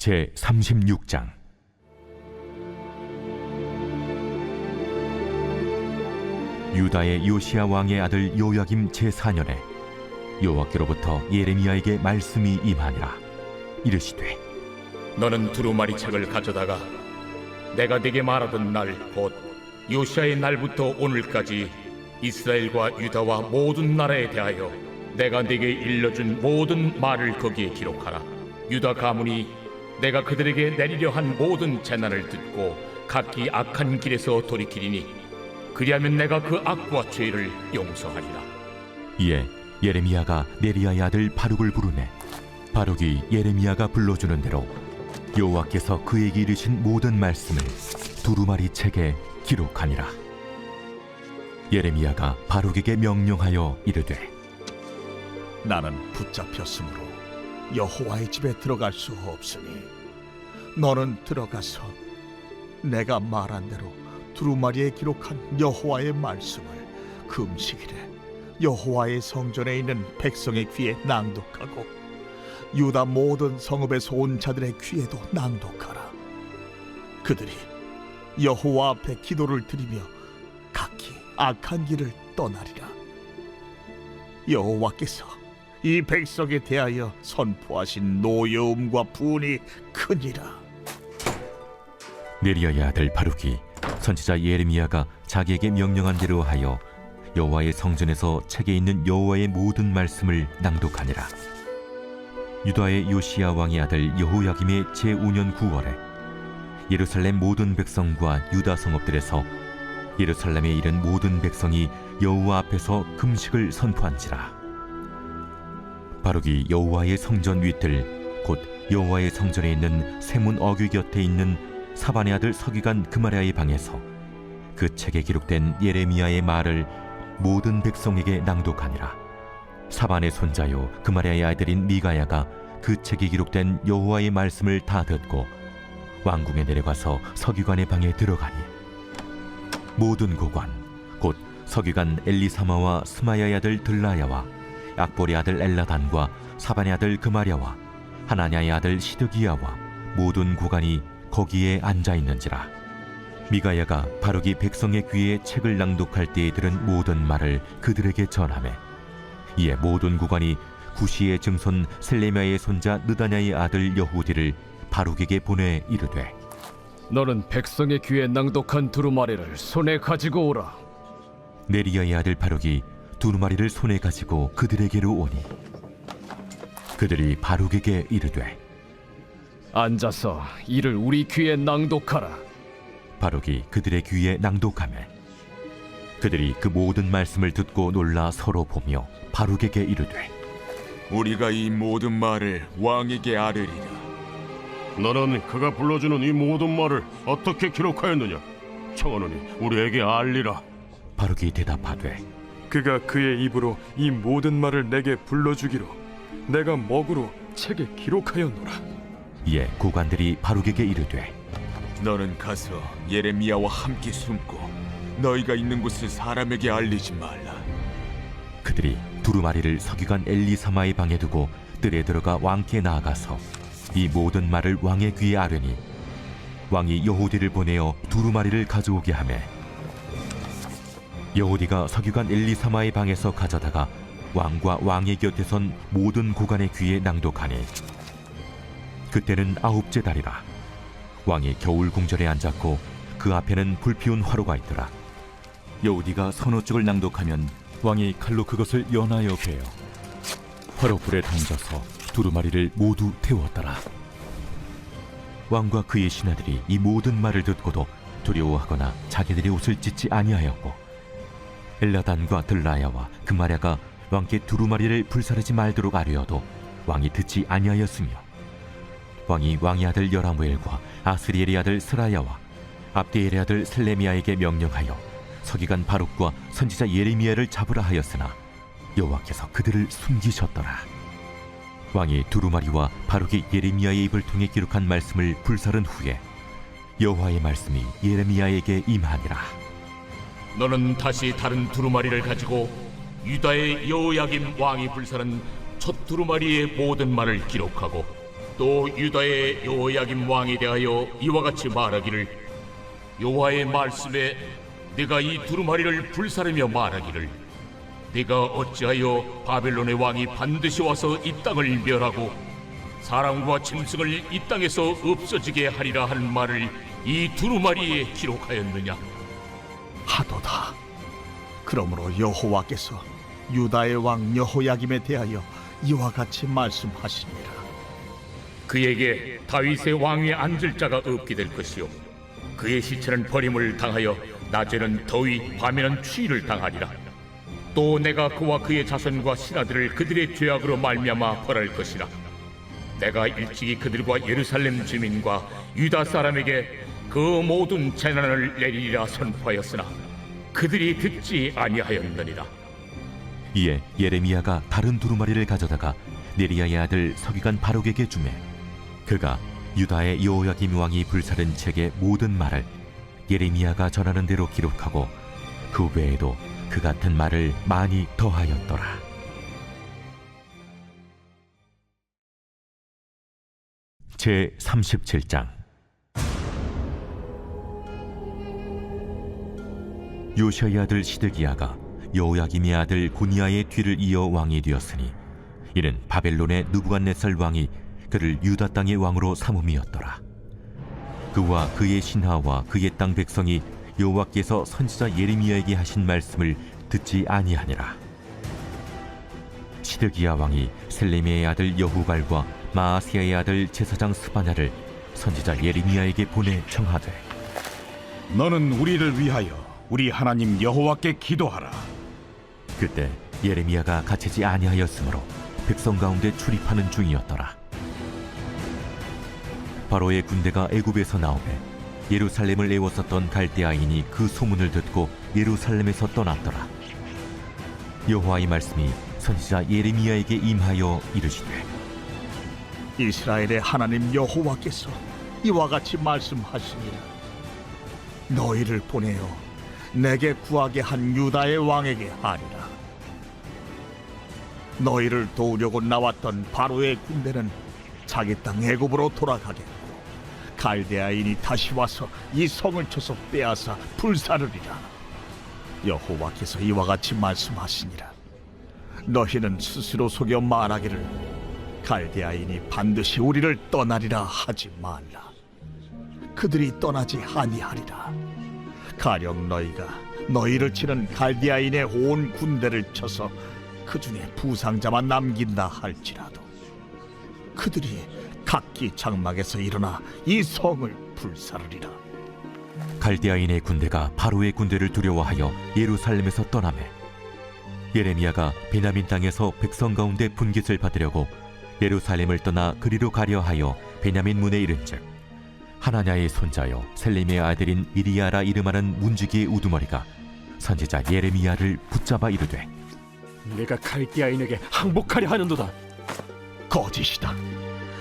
제 36장. 유다의 요시야 왕의 아들 요야김 제4년에 여호와께로부터 예레미야에게 말씀이 임하니라. 이르시되 너는 두루마리 책을 가져다가 내가 네게 말하던 날 곧 요시야의 날부터 오늘까지 이스라엘과 유다와 모든 나라에 대하여 내가 네게 일러준 모든 말을 거기에 기록하라. 유다 가문이 내가 그들에게 내리려 한 모든 재난을 듣고 각기 악한 길에서 돌이키리니 그리하면 내가 그 악과 죄를 용서하리라. 이에 예레미야가 네리야의 아들 바룩을 부르매 바룩이 예레미야가 불러주는 대로 여호와께서 그에게 이르신 모든 말씀을 두루마리 책에 기록하니라. 예레미야가 바룩에게 명령하여 이르되 나는 붙잡혔으므로 여호와의 집에 들어갈 수 없으니 너는 들어가서 내가 말한 대로 두루마리에 기록한 여호와의 말씀을 금식일에 여호와의 성전에 있는 백성의 귀에 낭독하고 유다 모든 성읍에서 온 자들의 귀에도 낭독하라. 그들이 여호와 앞에 기도를 드리며 각기 악한 길을 떠나리라. 여호와께서 이 백성에 대하여 선포하신 노여움과 분이 크니라. 네리야의 아들 바룩이 선지자 예레미야가 자기에게 명령한 대로 하여 여호와의 성전에서 책에 있는 여호와의 모든 말씀을 낭독하니라. 유다의 요시야 왕의 아들 여호야김의 제5년 9월에 예루살렘 모든 백성과 유다 성읍들에서 예루살렘에 이른 모든 백성이 여호와 앞에서 금식을 선포한지라. 바룩이 여호와의 성전 윗들 곧 여호와의 성전에 있는 세문 어귀 곁에 있는 사반의 아들 서기관 그마랴의 방에서 그 책에 기록된 예레미야의 말을 모든 백성에게 낭독하니라. 사반의 손자요 그마랴의 아들인 미가야가 그 책에 기록된 여호와의 말씀을 다 듣고 왕궁에 내려가서 서기관의 방에 들어가니 모든 고관 곧 서기관 엘리사마와 스마야의 아들 들라야와 악보리 아들 엘라단과 사반의 아들 그마랴와 하나냐의 아들 시드기야와 모든 고관이 거기에 앉아 있는지라. 미가야가 바룩이 백성의 귀에 책을 낭독할 때에 들은 모든 말을 그들에게 전하매 이에 모든 고관이 구시의 증손 셀레미야의 손자 느다냐의 아들 여후디를 바룩에게 보내 이르되 너는 백성의 귀에 낭독한 두루마리를 손에 가지고 오라. 네리야의 아들 바룩이 두루마리를 손에 가지고 그들에게로 오니 그들이 바룩에게 이르되 앉아서 이를 우리 귀에 낭독하라. 바룩이 그들의 귀에 낭독하매 그들이 그 모든 말씀을 듣고 놀라 서로 보며 바룩에게 이르되 우리가 이 모든 말을 왕에게 아뢰리라. 너는 그가 불러주는 이 모든 말을 어떻게 기록하였느냐? 청하노니 우리에게 알리라. 바룩이 대답하되 그가 그의 입으로 이 모든 말을 내게 불러주기로 내가 먹으로 책에 기록하였노라. 이에 고관들이 바룩에게 이르되 너는 가서 예레미야와 함께 숨고 너희가 있는 곳을 사람에게 알리지 말라. 그들이 두루마리를 서기관 엘리사마의 방에 두고 뜰에 들어가 왕께 나아가서 이 모든 말을 왕의 귀에 아뢰니 왕이 여호디를 보내어 두루마리를 가져오게 하매 여호디가 서기관 엘리사마의 방에서 가져다가 왕과 왕의 곁에 선 모든 고관의 귀에 낭독하니 그때는 9째 달이라. 왕이 겨울 궁전에 앉았고 그 앞에는 불피운 화로가 있더라. 여호디가 서너 쪽을 낭독하면 왕이 칼로 그것을 연하여 베어 화로 불에 던져서 두루마리를 모두 태웠더라. 왕과 그의 신하들이 이 모든 말을 듣고도 두려워하거나 자기들의 옷을 찢지 아니하였고 엘라단과 들라야와 그마랴가 왕께 두루마리를 불사르지 말도록 아뢰어도 왕이 듣지 아니하였으며 왕이 왕의 아들 여라무엘과 아스리엘의 아들 스라야와 압디엘의 아들 셀레미야에게 명령하여 서기관 바룩과 선지자 예레미야를 잡으라 하였으나 여호와께서 그들을 숨기셨더라. 왕이 두루마리와 바룩이 예레미야의 입을 통해 기록한 말씀을 불사른 후에 여호와의 말씀이 예레미야에게 임하니라. 너는 다시 다른 두루마리를 가지고 유다의 여호야김 왕이 불사른 첫 두루마리의 모든 말을 기록하고 또 유다의 여호야김 왕에 대하여 이와 같이 말하기를 여호와의 말씀에 네가 이 두루마리를 불사르며 말하기를 네가 어찌하여 바벨론의 왕이 반드시 와서 이 땅을 멸하고 사람과 짐승을 이 땅에서 없어지게 하리라 하는 말을 이 두루마리에 기록하였느냐? 하도다. 그러므로 여호와께서 유다의 왕 여호야김에 대하여 이와 같이 말씀하시니라. 그에게 다윗의 왕위에 앉을 자가 없게 될 것이요 그의 시체는 버림을 당하여 낮에는 더위 밤에는 추위를 당하리라. 또 내가 그와 그의 자손과 신하들을 그들의 죄악으로 말미암아 벌할 것이라. 내가 일찍이 그들과 예루살렘 주민과 유다 사람에게 그 모든 재난을 내리리라 선포하였으나 그들이 듣지 아니하였느니라. 이에 예레미야가 다른 두루마리를 가져다가 네리야의 아들 서기관 바룩에게 주매 그가 유다의 여호야김 왕이 불사른 책의 모든 말을 예레미야가 전하는 대로 기록하고 그 외에도 그 같은 말을 많이 더하였더라. 제 37장. 요시아의 아들 시드기야가 여호야김의 아들 고니야의 뒤를 이어 왕이 되었으니 이는 바벨론의 느부갓네살 왕이 그를 유다 땅의 왕으로 삼음이었더라. 그와 그의 신하와 그의 땅 백성이 여호와께서 선지자 예레미야에게 하신 말씀을 듣지 아니하니라. 시드기야 왕이 셀레미의 아들 여후갈과 마아스야의 아들 제사장 스바냐를 선지자 예레미야에게 보내 청하되 너는 우리를 위하여 우리 하나님 여호와께 기도하라. 그때 예레미야가 갇히지 아니하였으므로 백성 가운데 출입하는 중이었더라. 바로의 군대가 애굽에서 나오매 예루살렘을 애워쌌던 갈대아인이 그 소문을 듣고 예루살렘에서 떠났더라. 여호와의 말씀이 선지자 예레미야에게 임하여 이르시되 이스라엘의 하나님 여호와께서 이와 같이 말씀하시니라. 너희를 보내어 내게 구하게 한 유다의 왕에게 하리라. 너희를 도우려고 나왔던 바로의 군대는 자기 땅 애굽으로 돌아가겠고 갈대아인이 다시 와서 이 성을 쳐서 빼앗아 불사르리라. 여호와께서 이와 같이 말씀하시니라. 너희는 스스로 속여 말하기를 갈대아인이 반드시 우리를 떠나리라 하지 말라. 그들이 떠나지 아니하리라. 가령 너희가 너희를 치는 갈대아인의 온 군대를 쳐서 그 중에 부상자만 남긴다 할지라도 그들이 각기 장막에서 일어나 이 성을 불사르리라. 갈대아인의 군대가 바로의 군대를 두려워하여 예루살렘에서 떠나매 예레미야가 베냐민 땅에서 백성 가운데 분깃을 받으려고 예루살렘을 떠나 그리로 가려 하여 베냐민 문에 이른즉 하나냐의 손자여 셀림의 아들인 이리야라 이름하는 문지기의 우두머리가 선지자 예레미야를 붙잡아 이르되 내가 갈대아인에게 항복하려 하는도다. 거짓이다.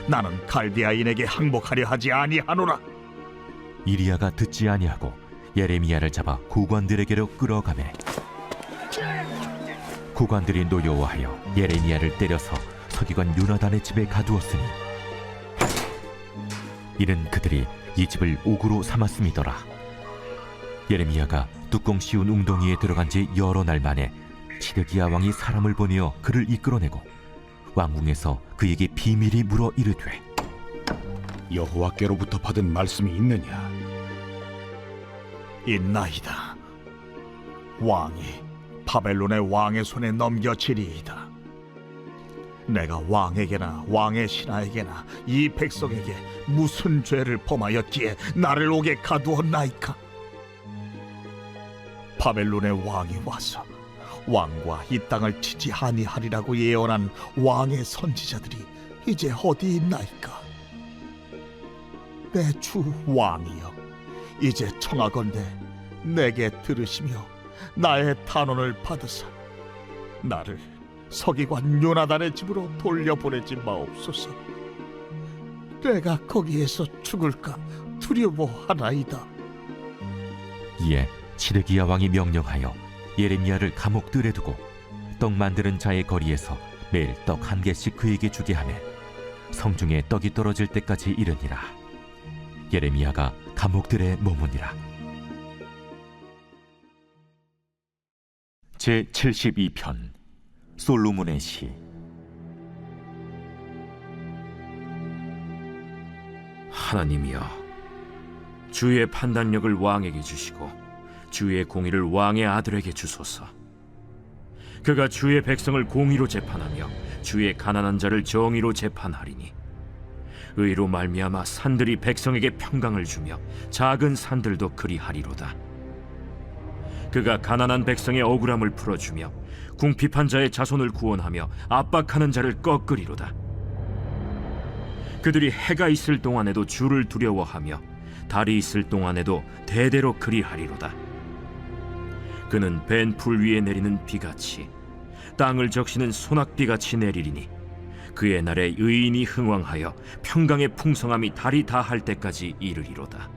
나는 갈대아인에게 항복하려 하지 아니하노라. 이리야가 듣지 아니하고 예레미야를 잡아 고관들에게로 끌어가매 고관들이 노여워하여 예레미야를 때려서 서기관 요나단의 집에 가두었으니 이는 그들이 이 집을 옥으로 삼았음이더라. 예레미야가 뚜껑 씌운 웅덩이에 들어간 지 여러 날 만에 시드기야 왕이 사람을 보내어 그를 이끌어내고 왕궁에서 그에게 비밀이 물어 이르되 여호와께로부터 받은 말씀이 있느냐? 있나이다. 왕이 바벨론의 왕의 손에 넘겨지리이다. 내가 왕에게나 왕의 신하에게나 이 백성에게 무슨 죄를 범하였기에 나를 옥에 가두었나이까? 바벨론의 왕이 와서 왕과 이 땅을 치지 아니하리라고 예언한 왕의 선지자들이 이제 어디 있나이까? 내 주 왕이여, 이제 청하건대 내게 들으시며 나의 탄원을 받으사 나를 서기관 요나단의 집으로 돌려보내지 마옵소서. 내가 거기에서 죽을까 두려워하나이다. 이에 시드기야 왕이 명령하여 예레미야를 감옥들에 두고 떡 만드는 자의 거리에서 매일 떡 한 개씩 그에게 주게 하매 성중에 떡이 떨어질 때까지 이르니라. 예레미야가 감옥들에 머무니라. 제 72편 솔로몬의 시. 하나님이여, 주의 판단력을 왕에게 주시고 주의 공의를 왕의 아들에게 주소서. 그가 주의 백성을 공의로 재판하며 주의 가난한 자를 정의로 재판하리니 의로 말미암아 산들이 백성에게 평강을 주며 작은 산들도 그리하리로다. 그가 가난한 백성의 억울함을 풀어주며 궁핍한 자의 자손을 구원하며 압박하는 자를 꺾으리로다. 그들이 해가 있을 동안에도 주를 두려워하며 달이 있을 동안에도 대대로 그리하리로다. 그는 벤 풀 위에 내리는 비같이 땅을 적시는 소낙비같이 내리리니 그의 날에 의인이 흥왕하여 평강의 풍성함이 달이 다할 때까지 이르리로다.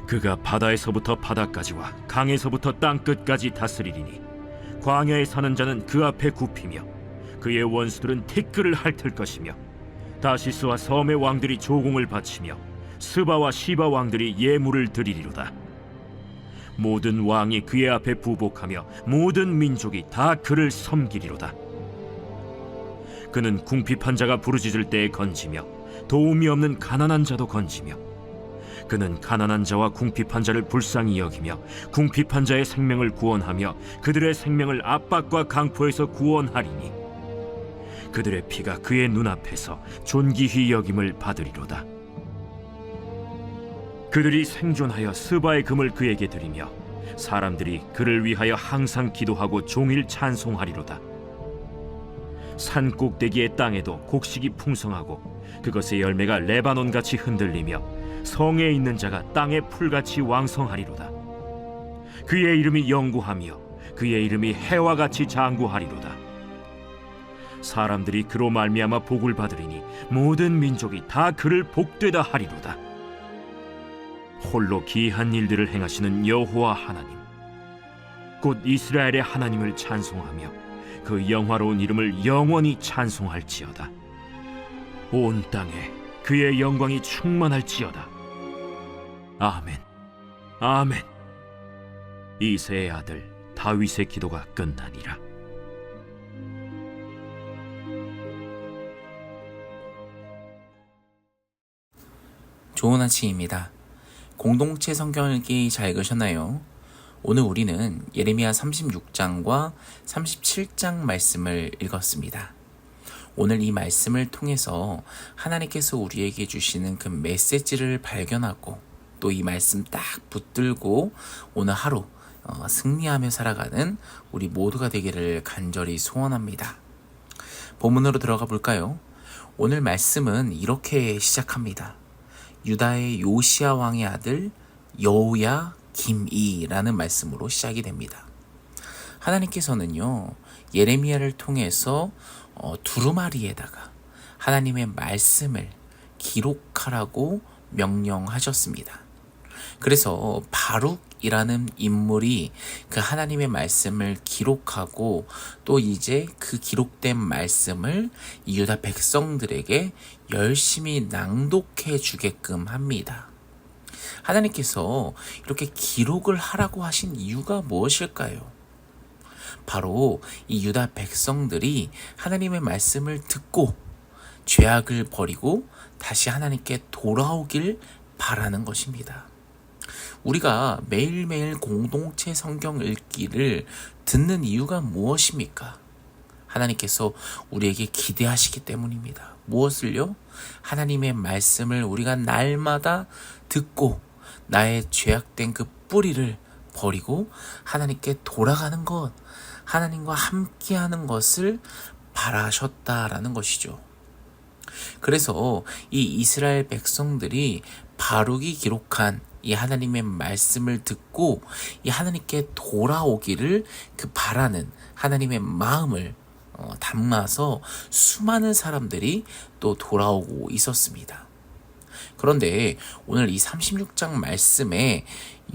그가 바다에서부터 바다까지와 강에서부터 땅끝까지 다스리리니 광야에 사는 자는 그 앞에 굽히며 그의 원수들은 티끌을 핥을 것이며 다시스와 섬의 왕들이 조공을 바치며 스바와 시바 왕들이 예물을 드리리로다. 모든 왕이 그의 앞에 부복하며 모든 민족이 다 그를 섬기리로다. 그는 궁핍한 자가 부르짖을 때에 건지며 도움이 없는 가난한 자도 건지며 그는 가난한 자와 궁핍한 자를 불쌍히 여기며 궁핍한 자의 생명을 구원하며 그들의 생명을 압박과 강포에서 구원하리니 그들의 피가 그의 눈앞에서 존귀히 여김을 받으리로다. 그들이 생존하여 스바의 금을 그에게 드리며 사람들이 그를 위하여 항상 기도하고 종일 찬송하리로다. 산 꼭대기의 땅에도 곡식이 풍성하고 그것의 열매가 레바논같이 흔들리며 성에 있는 자가 땅의 풀같이 왕성하리로다. 그의 이름이 영구하며 그의 이름이 해와 같이 장구하리로다. 사람들이 그로 말미암아 복을 받으리니 모든 민족이 다 그를 복되다 하리로다. 홀로 기이한 일들을 행하시는 여호와 하나님, 곧 이스라엘의 하나님을 찬송하며 그 영화로운 이름을 영원히 찬송할지어다. 온 땅에 그의 영광이 충만할지어다. 아멘, 아멘. 이새의 아들 다윗의 기도가 끝나니라. 좋은 아침입니다. 공동체 성경 읽기 잘 읽으셨나요? 오늘 우리는 예레미야 36장과 37장 말씀을 읽었습니다. 오늘 이 말씀을 통해서 하나님께서 우리에게 주시는 그 메시지를 발견하고 또 이 말씀 딱 붙들고 오늘 하루 승리하며 살아가는 우리 모두가 되기를 간절히 소원합니다. 본문으로 들어가 볼까요? 오늘 말씀은 이렇게 시작합니다. 유다의 요시야 왕의 아들 여호야김이라는 말씀으로 시작이 됩니다. 하나님께서는요, 예레미야를 통해서 두루마리에다가 하나님의 말씀을 기록하라고 명령하셨습니다. 그래서 바룩이라는 인물이 그 하나님의 말씀을 기록하고 또 이제 그 기록된 말씀을 유다 백성들에게 열심히 낭독해 주게끔 합니다. 하나님께서 이렇게 기록을 하라고 하신 이유가 무엇일까요? 바로 이 유다 백성들이 하나님의 말씀을 듣고 죄악을 버리고 다시 하나님께 돌아오길 바라는 것입니다. 우리가 매일매일 공동체 성경 읽기를 듣는 이유가 무엇입니까? 하나님께서 우리에게 기대하시기 때문입니다. 무엇을요? 하나님의 말씀을 우리가 날마다 듣고 나의 죄악된 그 뿌리를 버리고 하나님께 돌아가는 것, 하나님과 함께하는 것을 바라셨다라는 것이죠. 그래서 이 이스라엘 백성들이 바룩이 기록한 이 하나님의 말씀을 듣고 이 하나님께 돌아오기를 그 바라는 하나님의 마음을 담아서 수많은 사람들이 또 돌아오고 있었습니다. 그런데 오늘 이 36장 말씀에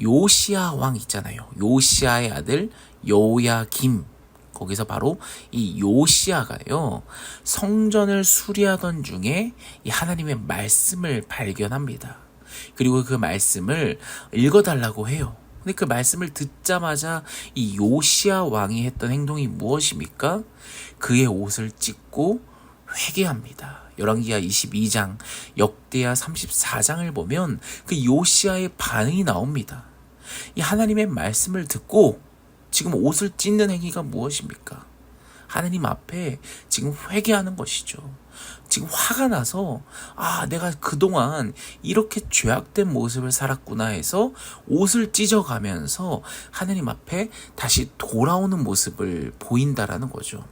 요시야 왕 있잖아요. 요시야의 아들 여호야김, 거기서 바로 이 요시야가요, 성전을 수리하던 중에 이 하나님의 말씀을 발견합니다. 그리고 그 말씀을 읽어달라고 해요. 근데 그 말씀을 듣자마자 이 요시야 왕이 했던 행동이 무엇입니까? 그의 옷을 찢고 회개합니다. 열왕기하 22장, 역대하 34장을 보면 그 요시야의 반응이 나옵니다. 이 하나님의 말씀을 듣고 지금 옷을 찢는 행위가 무엇입니까? 하나님 앞에 지금 회개하는 것이죠. 지금 화가 나서 내가 그동안 이렇게 죄악된 모습을 살았구나 해서 옷을 찢어가면서 하나님 앞에 다시 돌아오는 모습을 보인다라는 거죠.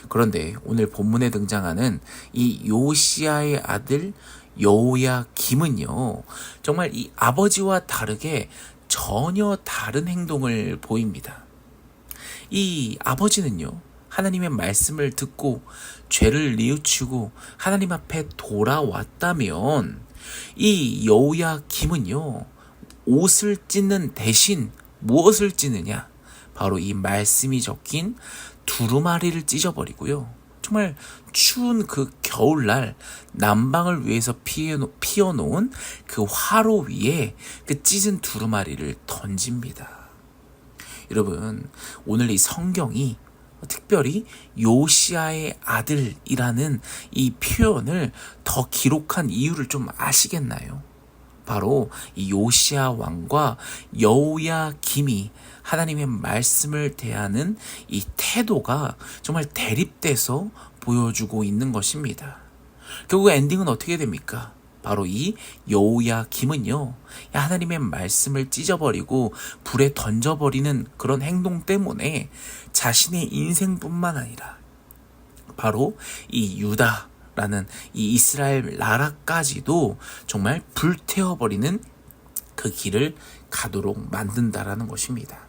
그런데 오늘 본문에 등장하는 이 요시야의 아들 여호야김은요, 정말 이 아버지와 다르게 전혀 다른 행동을 보입니다. 이 아버지는요, 하나님의 말씀을 듣고 죄를 뉘우치고 하나님 앞에 돌아왔다면, 이 여호야김은요, 옷을 찢는 대신 무엇을 찢느냐? 바로 이 말씀이 적힌 두루마리를 찢어버리고요, 정말 추운 그 겨울날 난방을 위해서 피워놓은 그 화로 위에 그 찢은 두루마리를 던집니다. 여러분, 오늘 이 성경이 특별히 요시야의 아들이라는 이 표현을 더 기록한 이유를 좀 아시겠나요? 바로 이 요시야 왕과 여호야김이 하나님의 말씀을 대하는 이 태도가 정말 대립돼서 보여주고 있는 것입니다. 결국 엔딩은 어떻게 됩니까? 바로 이 여호야김은요, 하나님의 말씀을 찢어버리고 불에 던져버리는 그런 행동 때문에 자신의 인생뿐만 아니라 바로 이 유다라는 이 이스라엘 나라까지도 정말 불태워버리는 그 길을 가도록 만든다라는 것입니다.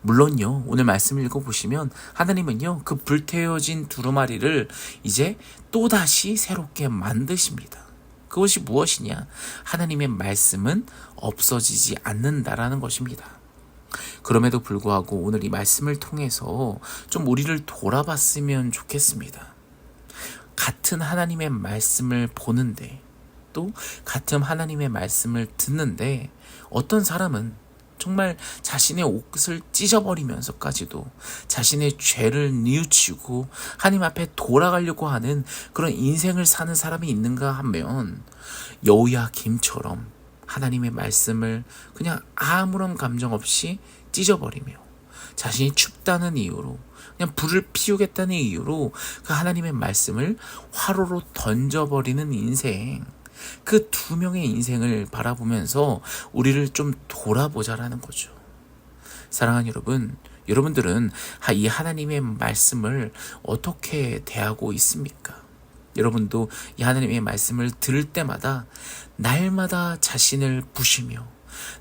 물론요, 오늘 말씀 읽어보시면 하나님은요, 그 불태워진 두루마리를 이제 또다시 새롭게 만드십니다. 그것이 무엇이냐? 하나님의 말씀은 없어지지 않는다라는 것입니다. 그럼에도 불구하고 오늘 이 말씀을 통해서 좀 우리를 돌아봤으면 좋겠습니다. 같은 하나님의 말씀을 보는데, 또 같은 하나님의 말씀을 듣는데, 어떤 사람은 정말 자신의 옷을 찢어버리면서까지도 자신의 죄를 뉘우치고 하나님 앞에 돌아가려고 하는 그런 인생을 사는 사람이 있는가 하면, 여호야김처럼 하나님의 말씀을 그냥 아무런 감정 없이 찢어버리며 자신이 춥다는 이유로, 그냥 불을 피우겠다는 이유로 그 하나님의 말씀을 화로로 던져버리는 인생, 그 두 명의 인생을 바라보면서 우리를 좀 돌아보자라는 거죠. 사랑하는 여러분, 여러분들은 이 하나님의 말씀을 어떻게 대하고 있습니까? 여러분도 이 하나님의 말씀을 들을 때마다 날마다 자신을 부시며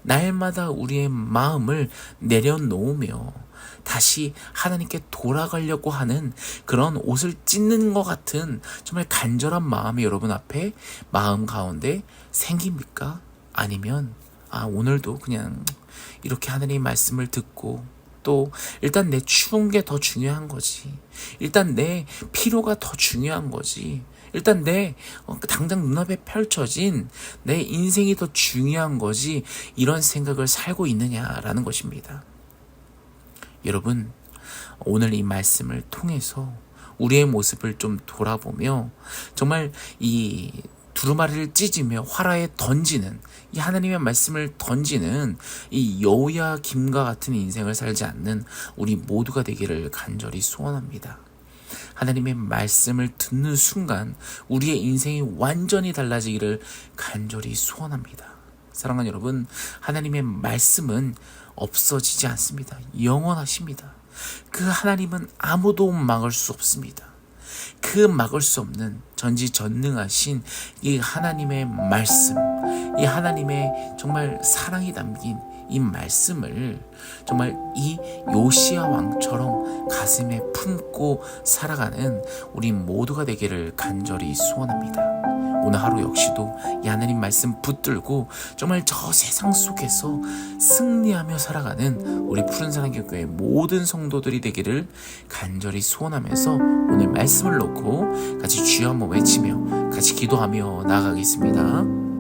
날마다 우리의 마음을 내려놓으며 다시 하나님께 돌아가려고 하는 그런 옷을 찢는 것 같은 정말 간절한 마음이 여러분 앞에 마음 가운데 생깁니까? 아니면 오늘도 그냥 이렇게 하나님의 말씀을 듣고 또 일단 내 추운 게 더 중요한 거지, 일단 내 피로가 더 중요한 거지, 일단 내 당장 눈앞에 펼쳐진 내 인생이 더 중요한 거지, 이런 생각을 살고 있느냐라는 것입니다. 여러분, 오늘 이 말씀을 통해서 우리의 모습을 좀 돌아보며 정말 이 두루마리를 찢으며 화라에 던지는, 이 하나님의 말씀을 던지는 이 여호야김과 같은 인생을 살지 않는 우리 모두가 되기를 간절히 소원합니다. 하나님의 말씀을 듣는 순간 우리의 인생이 완전히 달라지기를 간절히 소원합니다. 사랑하는 여러분, 하나님의 말씀은 없어지지 않습니다. 영원하십니다. 그 하나님은 아무도 막을 수 없습니다. 그 막을 수 없는 전지전능하신 이 하나님의 말씀, 이 하나님의 정말 사랑이 담긴 이 말씀을 정말 이 요시야 왕처럼 가슴에 품고 살아가는 우리 모두가 되기를 간절히 소원합니다. 오늘 하루 역시도 이 하나님 말씀 붙들고 정말 저 세상 속에서 승리하며 살아가는 우리 푸른사랑교회 모든 성도들이 되기를 간절히 소원하면서 오늘 말씀을 놓고 같이 주여 한번 외치며 같이 기도하며 나아가겠습니다.